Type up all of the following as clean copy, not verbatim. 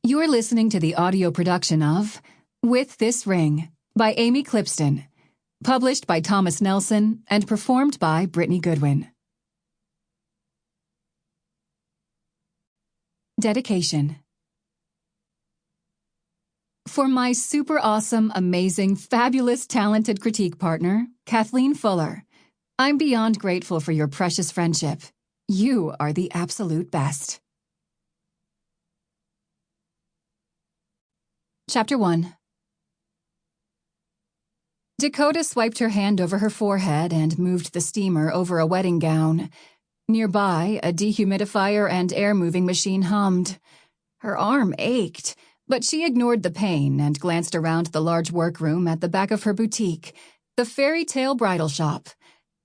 You're listening to the audio production of With This Ring by Amy Clipston, published by Thomas Nelson and performed by Brittany Goodwin. Dedication. For my super awesome, amazing, fabulous, talented critique partner, Kathleen Fuller, I'm beyond grateful for your precious friendship. You are the absolute best. Chapter 1. Dakota swiped her hand over her forehead and moved the steamer over a wedding gown. Nearby, a dehumidifier and air-moving machine hummed. Her arm ached, but she ignored the pain and glanced around the large workroom at the back of her boutique, the Fairytale Bridal Shop.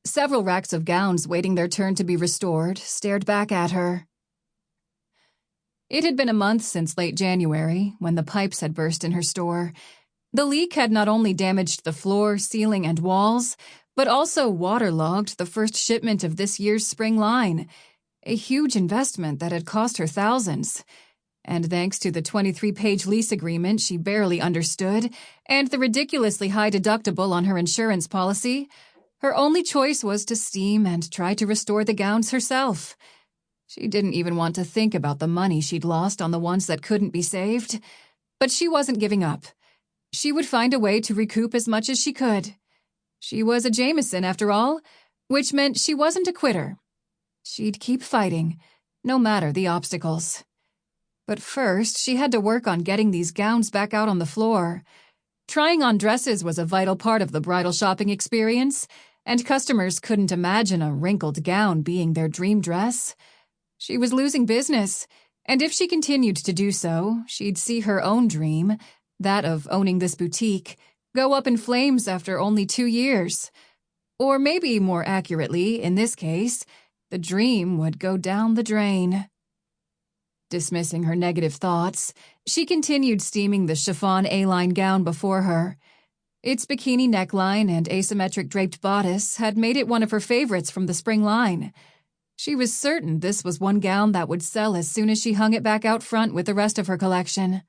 Several racks of gowns waiting their turn to be restored stared back at her. It had been a month since late January, when the pipes had burst in her store. The leak had not only damaged the floor, ceiling, and walls, but also waterlogged the first shipment of this year's spring line, a huge investment that had cost her thousands. And thanks to the 23-page lease agreement she barely understood, and the ridiculously high deductible on her insurance policy, her only choice was to steam and try to restore the gowns herself. She didn't even want to think about the money she'd lost on the ones that couldn't be saved. But she wasn't giving up. She would find a way to recoup as much as she could. She was a Jamison, after all, which meant she wasn't a quitter. She'd keep fighting, no matter the obstacles. But first, she had to work on getting these gowns back out on the floor. Trying on dresses was a vital part of the bridal shopping experience, and customers couldn't imagine a wrinkled gown being their dream dress. She was losing business, and if she continued to do so, she'd see her own dream, that of owning this boutique, go up in flames after only 2 years. Or maybe, more accurately, in this case, the dream would go down the drain. Dismissing her negative thoughts, she continued steaming the chiffon A-line gown before her. Its bikini neckline and asymmetric draped bodice had made it one of her favorites from the spring line. She was certain this was one gown that would sell as soon as she hung it back out front with the rest of her collection.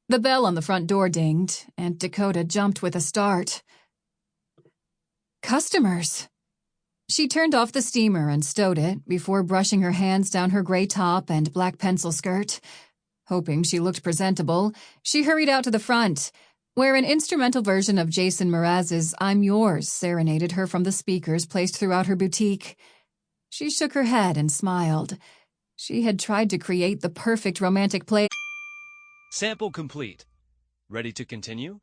The bell on the front door dinged, and Dakota jumped with a start. Customers! She turned off the steamer and stowed it before brushing her hands down her gray top and black pencil skirt. Hoping she looked presentable, she hurried out to the front, where an instrumental version of Jason Mraz's I'm Yours serenaded her from the speakers placed throughout her boutique. She shook her head and smiled. She had tried to create the perfect romantic play. Sample complete. Ready to continue?